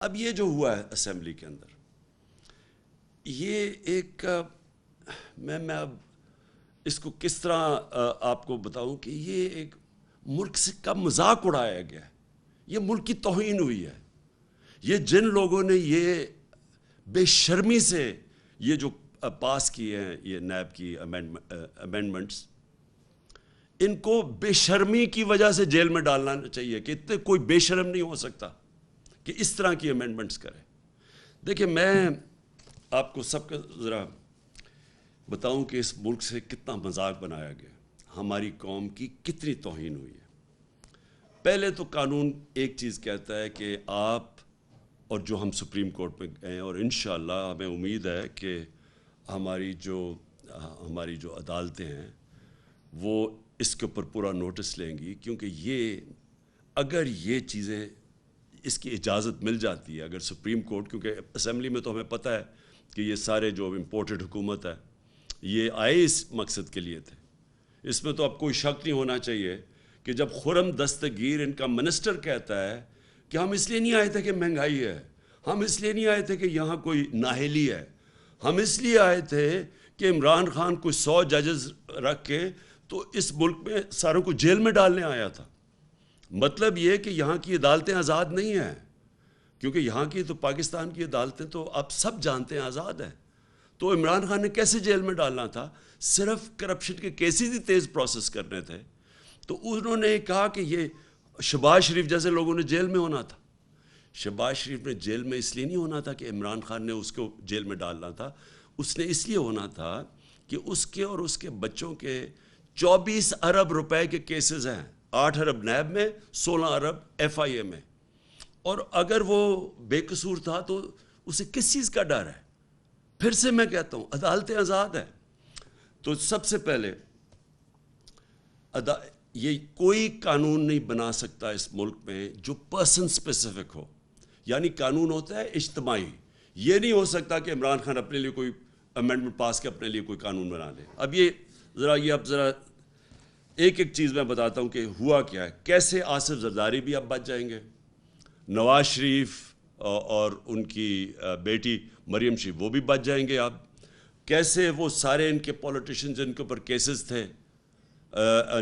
اب یہ جو ہوا ہے اسمبلی کے اندر، یہ ایک میں اب اس کو کس طرح آپ کو بتاؤں کہ یہ ایک ملک سے کا مذاق اڑایا گیا ہے، یہ ملک کی توہین ہوئی ہے۔ یہ جن لوگوں نے یہ بے شرمی سے یہ جو پاس کیے ہیں یہ نیب کی امینڈمنٹس، ان کو بے شرمی کی وجہ سے جیل میں ڈالنا چاہیے کہ اتنے کوئی بے شرم نہیں ہو سکتا کہ اس طرح کی امینڈمنٹس کرے۔ دیکھیں، میں آپ کو سب کا ذرا بتاؤں کہ اس ملک سے کتنا مذاق بنایا گیا، ہماری قوم کی کتنی توہین ہوئی ہے۔ پہلے تو قانون ایک چیز کہتا ہے کہ آپ اور جو ہم سپریم کورٹ میں گئے ہیں، اور انشاءاللہ ہمیں امید ہے کہ ہماری جو عدالتیں ہیں وہ اس کے اوپر پورا نوٹس لیں گی، کیونکہ اگر یہ چیزیں اس کی اجازت مل جاتی ہے، اگر سپریم کورٹ، کیونکہ اسمبلی میں تو ہمیں پتہ ہے کہ یہ سارے جو امپورٹڈ حکومت ہے یہ آئے اس مقصد کے لیے تھے۔ اس میں تو اب کوئی شک نہیں ہونا چاہیے کہ جب خرم دستگیر ان کا منسٹر کہتا ہے کہ ہم اس لیے نہیں آئے تھے کہ مہنگائی ہے، ہم اس لیے نہیں آئے تھے کہ یہاں کوئی نااہلی ہے، ہم اس لیے آئے تھے کہ عمران خان کوئی 100 ججز رکھ کے تو اس ملک میں ساروں کو جیل میں ڈالنے آیا تھا۔ مطلب یہ کہ یہاں کی عدالتیں آزاد نہیں ہیں، کیونکہ یہاں کی تو پاکستان کی عدالتیں تو آپ سب جانتے ہیں آزاد ہیں۔ تو عمران خان نے کیسے جیل میں ڈالنا تھا؟ صرف کرپشن کے کیسز ہی تیز پروسیس کرنے تھے۔ تو انہوں نے کہا کہ یہ شہباز شریف جیسے لوگوں نے جیل میں ہونا تھا۔ شہباز شریف نے جیل میں اس لیے نہیں ہونا تھا کہ عمران خان نے اس کو جیل میں ڈالنا تھا، اس نے اس لیے ہونا تھا کہ اس کے اور اس کے بچوں کے 24 ارب روپے کے کیسز ہیں، 8 ارب نیب میں، 16 ارب ایف آئی اے میں، اور اگر وہ بے قصور تھا تو اسے کس چیز کا ڈر ہے؟ پھر سے میں کہتا ہوں عدالتیں آزاد ہیں۔ تو سب سے پہلے یہ کوئی قانون نہیں بنا سکتا اس ملک میں جو پرسن سپیسیفک ہو، یعنی قانون ہوتا ہے اجتماعی۔ یہ نہیں ہو سکتا کہ عمران خان اپنے لیے کوئی امینڈمنٹ پاس کے اپنے لیے کوئی قانون بنا لے۔ اب ذرا ایک چیز میں بتاتا ہوں کہ ہوا کیا ہے، کیسے آصف زرداری بھی اب بچ جائیں گے، نواز شریف اور ان کی بیٹی مریم شریف وہ بھی بچ جائیں گے اب، کیسے وہ سارے ان کے پولیٹیشین جن کے اوپر کیسز تھے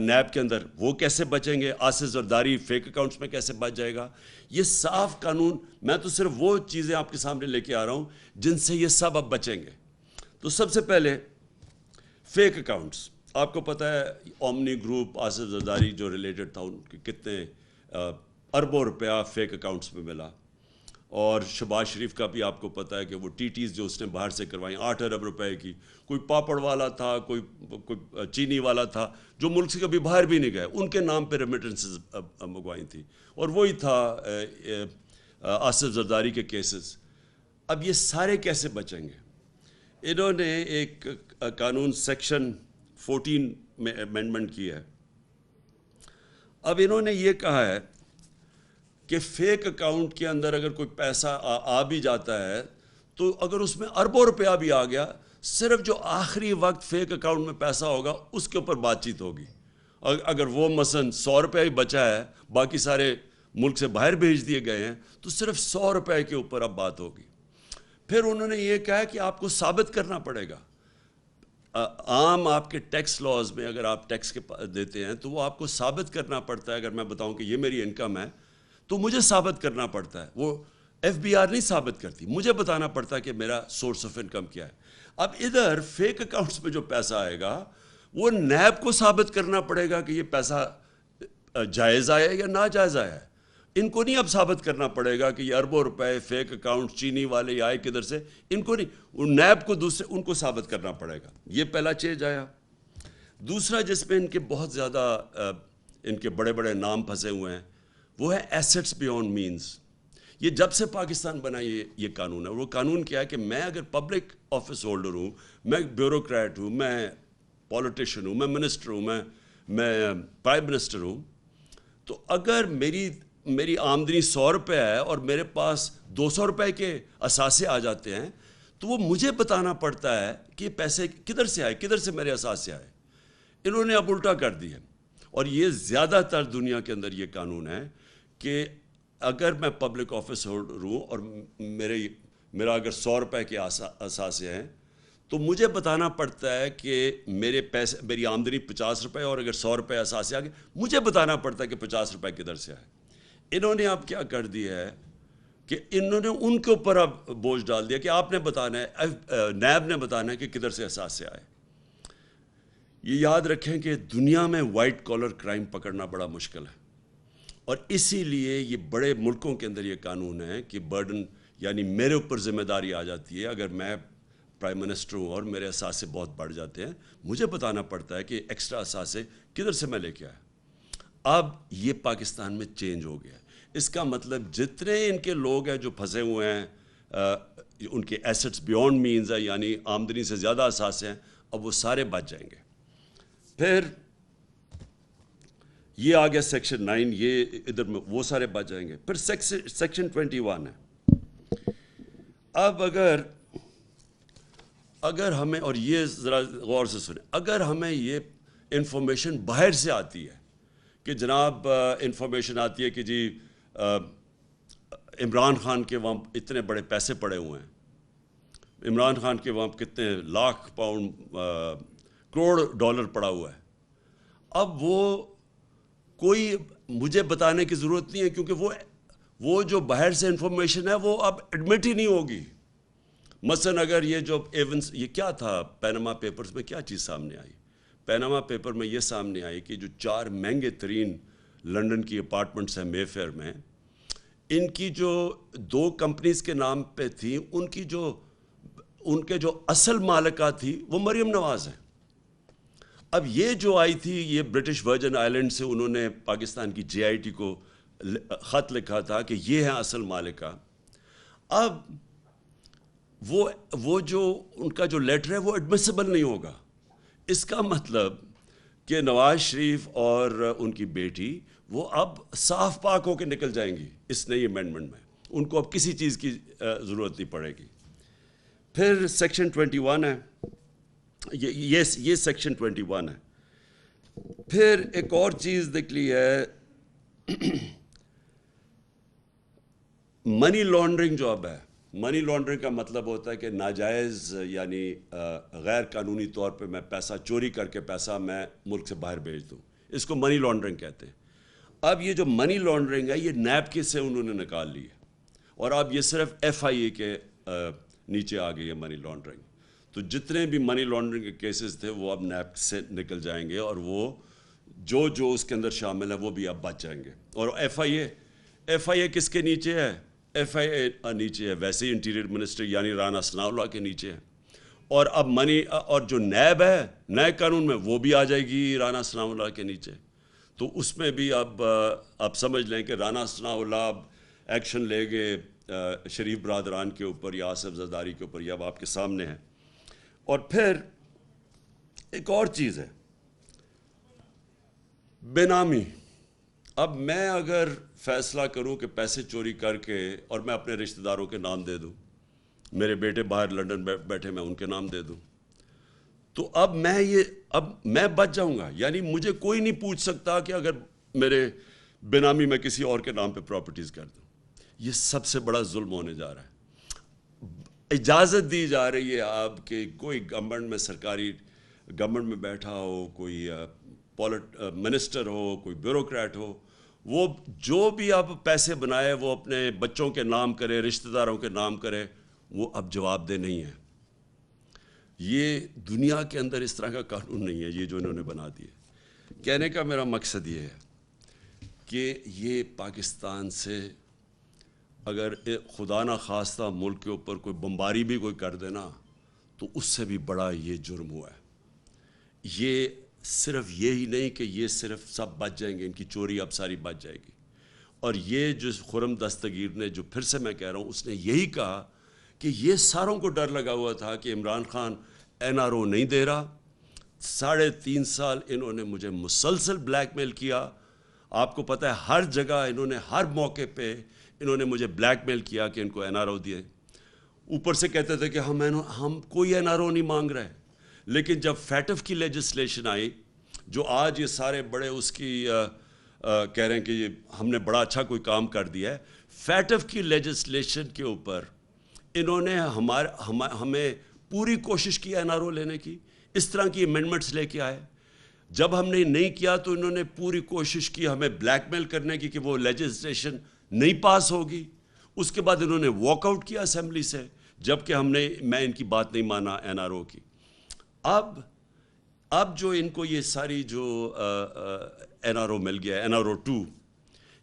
نیب کے اندر وہ کیسے بچیں گے، آصف زرداری فیک اکاؤنٹس میں کیسے بچ جائے گا۔ یہ صاف قانون، میں تو صرف وہ چیزیں آپ کے سامنے لے کے آ رہا ہوں جن سے یہ سب اب بچیں گے۔ تو سب سے پہلے فیک اکاؤنٹس، آپ کو پتہ ہے اومنی گروپ، آصف زرداری جو ریلیٹڈ تھا، ان کے کتنے اربوں روپیہ فیک اکاؤنٹس میں ملا، اور شہباز شریف کا بھی آپ کو پتہ ہے کہ وہ ٹی ٹیز جو اس نے باہر سے کروائیں 8 ارب روپے کی، کوئی پاپڑ والا تھا، کوئی چینی والا تھا جو ملک سے کبھی باہر بھی نہیں گئے، ان کے نام پہ ریمیٹنسز منگوائی تھی، اور وہی تھا آصف زرداری کے کیسز۔ اب یہ سارے کیسے بچیں گے؟ انہوں نے ایک قانون سیکشن 14 میں امینڈمنٹ کی ہے۔ اب انہوں نے یہ کہا ہے کہ فیک اکاؤنٹ کے اندر اگر کوئی پیسہ آ بھی جاتا ہے تو اگر اس میں اربوں روپیہ بھی آ گیا، صرف جو آخری وقت فیک اکاؤنٹ میں پیسہ ہوگا اس کے اوپر بات چیت ہوگی۔ اگر وہ مثلا 100 روپے ہی بچا ہے، باقی سارے ملک سے باہر بھیج دیے گئے ہیں، تو صرف 100 روپے کے اوپر اب بات ہوگی۔ پھر انہوں نے یہ کہا کہ آپ کو ثابت کرنا پڑے گا، عام آپ کے ٹیکس لاز میں اگر آپ ٹیکس کے دیتے ہیں تو وہ آپ کو ثابت کرنا پڑتا ہے۔ اگر میں بتاؤں کہ یہ میری انکم ہے تو مجھے ثابت کرنا پڑتا ہے، وہ ایف بی آر نہیں ثابت کرتی، مجھے بتانا پڑتا ہے کہ میرا سورس آف انکم کیا ہے۔ اب ادھر فیک اکاؤنٹس میں جو پیسہ آئے گا وہ نیب کو ثابت کرنا پڑے گا کہ یہ پیسہ جائز آیا یا ناجائز آیا ہے۔ ان کو نہیں اب ثابت کرنا پڑے گا کہ یہ اربوں روپے فیک اکاؤنٹ چینی والے آئے کدھر سے، ان کو نہیں، نیب کو ان کو ثابت کرنا پڑے گا۔ یہ پہلا چینج آیا۔ دوسرا جس میں ان کے بہت زیادہ ان کے بڑے بڑے نام پھنسے ہوئے ہیں وہ ہے ایسٹس بیونڈ مینز۔ یہ جب سے پاکستان بنا یہ قانون ہے، وہ قانون کیا ہے کہ میں اگر پبلک آفس ہولڈر ہوں، میں بیوروکریٹ ہوں، میں پولیٹیشین ہوں، میں منسٹر ہوں، میں پرائم منسٹر ہوں، تو اگر میری آمدنی 100 روپے ہے اور میرے پاس 200 روپے کے اثاثے آ جاتے ہیں تو وہ مجھے بتانا پڑتا ہے کہ یہ پیسے کدھر سے آئے، کدھر سے میرے اثاثے آئے۔ انہوں نے اب الٹا کر دیا، اور یہ زیادہ تر دنیا کے اندر یہ قانون ہے کہ اگر میں پبلک آفس ہولڈر ہوں اور میرا اگر 100 روپے کے اثاثے ہیں تو مجھے بتانا پڑتا ہے کہ میرے پیسے، میری آمدنی 50 روپے اور اگر 100 روپے اثاثے آ گئے مجھے بتانا پڑتا ہے کہ 50 روپے کدھر سے آئے۔ انہوں نے اب کیا کر دیا ہے کہ انہوں نے ان کے اوپر اب بوجھ ڈال دیا کہ آپ نے بتانا ہے، نیب نے بتانا ہے کہ کدھر سے اثاثے آئے۔ یہ یاد رکھیں کہ دنیا میں وائٹ کالر کرائم پکڑنا بڑا مشکل ہے، اور اسی لیے یہ بڑے ملکوں کے اندر یہ قانون ہے کہ برڈن، یعنی میرے اوپر ذمہ داری آ جاتی ہے اگر میں پرائم منسٹر ہوں اور میرے اثاثے بہت بڑھ جاتے ہیں، مجھے بتانا پڑتا ہے کہ ایکسٹرا اثاثے کدھر سے میں لے کے آیا۔ اب یہ پاکستان میں چینج ہو گیا ہے۔ اس کا مطلب جتنے ان کے لوگ ہیں جو پھنسے ہوئے ہیں، ان کے ایسٹس بیونڈ مینز ہے، یعنی آمدنی سے زیادہ اثاثے ہیں، اب وہ سارے بچ جائیں گے۔ پھر یہ آ گیا سیکشن 9، یہ ادھر میں وہ سارے بچ جائیں گے۔ پھر سیکشن 21 ہے۔ اب اگر ہمیں، اور یہ ذرا غور سے سنیں، اگر ہمیں یہ انفارمیشن باہر سے آتی ہے کہ جناب انفارمیشن آتی ہے کہ جی عمران خان کے وہاں اتنے بڑے پیسے پڑے ہوئے ہیں، عمران خان کے وہاں کتنے لاکھ پاؤنڈ کروڑ ڈالر پڑا ہوا ہے، اب وہ کوئی مجھے بتانے کی ضرورت نہیں ہے، کیونکہ وہ جو باہر سے انفارمیشن ہے وہ اب ایڈمٹ ہی نہیں ہوگی۔ مثلا اگر یہ جو ایونس، یہ کیا تھا پیناما پیپرز میں کیا چیز سامنے آئی؟ پیناما پیپر میں یہ سامنے آئی کہ جو 4 مہنگے ترین لنڈن کی اپارٹمنٹس ہیں مے فیئر میں، ان کی جو 2 کمپنیز کے نام پہ تھیں، ان کے جو اصل مالکہ تھی وہ مریم نواز ہیں۔ اب یہ جو آئی تھی، یہ برٹش ورجن آئلینڈ سے انہوں نے پاکستان کی جے آئی ٹی کو خط لکھا تھا کہ یہ ہے اصل مالکہ۔ اب وہ جو ان کا جو لیٹر ہے وہ ایڈمیسیبل نہیں ہوگا۔ اس کا مطلب کہ نواز شریف اور ان کی بیٹی وہ اب صاف پاک ہو کے نکل جائیں گی اس نئی امینڈمنٹ میں، ان کو اب کسی چیز کی ضرورت نہیں پڑے گی۔ پھر سیکشن 21 ہے، یہ سیکشن 21 ہے۔ پھر ایک اور چیز نکلی ہے، منی لانڈرنگ جو اب ہے۔ منی لانڈرنگ کا مطلب ہوتا ہے کہ ناجائز، یعنی غیر قانونی طور پہ میں پیسہ چوری کر کے پیسہ میں ملک سے باہر بھیج دوں، اس کو منی لانڈرنگ کہتے ہیں۔ اب یہ جو منی لانڈرنگ ہے یہ نیب کے سے انہوں نے نکال لی ہے، اور اب یہ صرف FIA کے نیچے آ گئی ہے منی لانڈرنگ۔ تو جتنے بھی منی لانڈرنگ کے کیسز تھے وہ اب نیب سے نکل جائیں گے، اور وہ جو اس کے اندر شامل ہے وہ بھی اب بچ جائیں گے۔ اور FIA کس کے نیچے ہے؟ FIA نیچے ہے ویسے ہی انٹیریئر منسٹر یعنی رانا ثناء اللہ کے نیچے ہے، اور اب اور جو نیب ہے نئے قانون میں وہ بھی آ جائے گی رانا ثناء اللہ کے نیچے۔ تو اس میں بھی اب سمجھ لیں کہ رانا ثناء اللہ اب ایکشن لے گے شریف برادران کے اوپر یا آصف زرداری کے اوپر، یہ اب آپ کے سامنے ہے۔ اور پھر ایک اور چیز ہے، بے نامی۔ اب میں اگر فیصلہ کروں کہ پیسے چوری کر کے اور میں اپنے رشتہ داروں کے نام دے دوں، میرے بیٹے باہر لنڈن بیٹھے میں ان کے نام دے دوں، تو اب میں بچ جاؤں گا، یعنی مجھے کوئی نہیں پوچھ سکتا کہ اگر میرے بے نامی میں کسی اور کے نام پہ پراپرٹیز کر دوں۔ یہ سب سے بڑا ظلم ہونے جا رہا ہے۔ اجازت دی جا رہی ہے اب کہ کوئی گورنمنٹ میں، سرکاری گورنمنٹ میں بیٹھا ہو، کوئی منسٹر ہو، کوئی بیوروکریٹ ہو، وہ جو بھی اب پیسے بنائے وہ اپنے بچوں کے نام کرے، رشتہ داروں کے نام کرے، وہ اب جواب دہ نہیں ہے۔ یہ دنیا کے اندر اس طرح کا قانون نہیں ہے، یہ جو انہوں نے بنا دیے۔ کہنے کا میرا مقصد یہ ہے کہ یہ پاکستان سے اگر خدا نہ خواستہ ملک کے اوپر کوئی بمباری بھی کوئی کر دینا تو اس سے بھی بڑا یہ جرم ہوا ہے۔ یہ صرف یہی نہیں کہ یہ صرف سب بچ جائیں گے، ان کی چوری اب ساری بچ جائے گی۔ اور یہ جو خرم دستگیر نے، جو پھر سے میں کہہ رہا ہوں، اس نے یہی کہا کہ یہ ساروں کو ڈر لگا ہوا تھا کہ عمران خان NRO نہیں دے رہا، 3.5 سال انہوں نے مجھے مسلسل بلیک میل کیا۔ آپ کو پتہ ہے ہر جگہ انہوں نے، ہر موقع پہ انہوں نے مجھے بلیک میل کیا کہ ان کو NRO دیے۔ اوپر سے کہتے تھے کہ ہم کوئی NRO نہیں مانگ رہے، لیکن جب فیٹف کی لیجسلیشن آئی، جو آج یہ سارے بڑے اس کی کہہ رہے ہیں کہ یہ ہم نے بڑا اچھا کوئی کام کر دیا ہے. فیٹف کی لیجسلیشن کے اوپر انہوں نے ہمیں پوری کوشش کی این آر او لینے کی, اس طرح کی امینڈمنٹس لے کے آئے. جب ہم نے نہیں کیا تو انہوں نے پوری کوشش کی ہمیں بلیک میل کرنے کی کہ وہ لیجسلیشن نہیں پاس ہوگی. اس کے بعد انہوں نے واک آؤٹ کیا اسمبلی سے, جبکہ میں ان کی بات نہیں مانا این آر او کی. اب جو ان کو یہ ساری جو این آر او مل گیا, این آر او 2,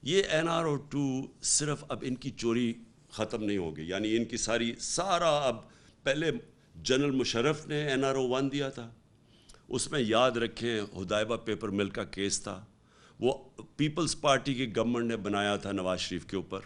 یہ این آر او 2 صرف اب ان کی چوری ختم نہیں ہوگی. یعنی ان کی سارا اب پہلے جنرل مشرف نے این آر او 1 دیا تھا, اس میں یاد رکھیں ہدایبہ پیپر مل کا کیس تھا, وہ پیپلز پارٹی کی گورنمنٹ نے بنایا تھا نواز شریف کے اوپر.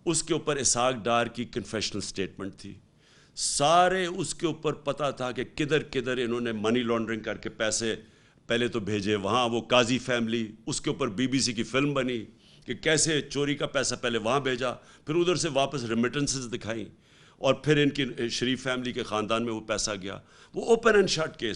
اس کے اوپر اسحاق ڈار کی کنفیشنل سٹیٹمنٹ تھی, سارے اس کے اوپر پتہ تھا کہ کدھر کدھر انہوں نے منی لانڈرنگ کر کے پیسے پہلے تو بھیجے وہاں, وہ قاضی فیملی, اس کے اوپر بی بی سی کی فلم بنی کہ کیسے چوری کا پیسہ پہلے وہاں بھیجا, پھر ادھر سے واپس ریمیٹنسز دکھائیں, اور پھر ان کی شریف فیملی کے خاندان میں وہ پیسہ گیا. وہ اوپن اینڈ شٹ کیس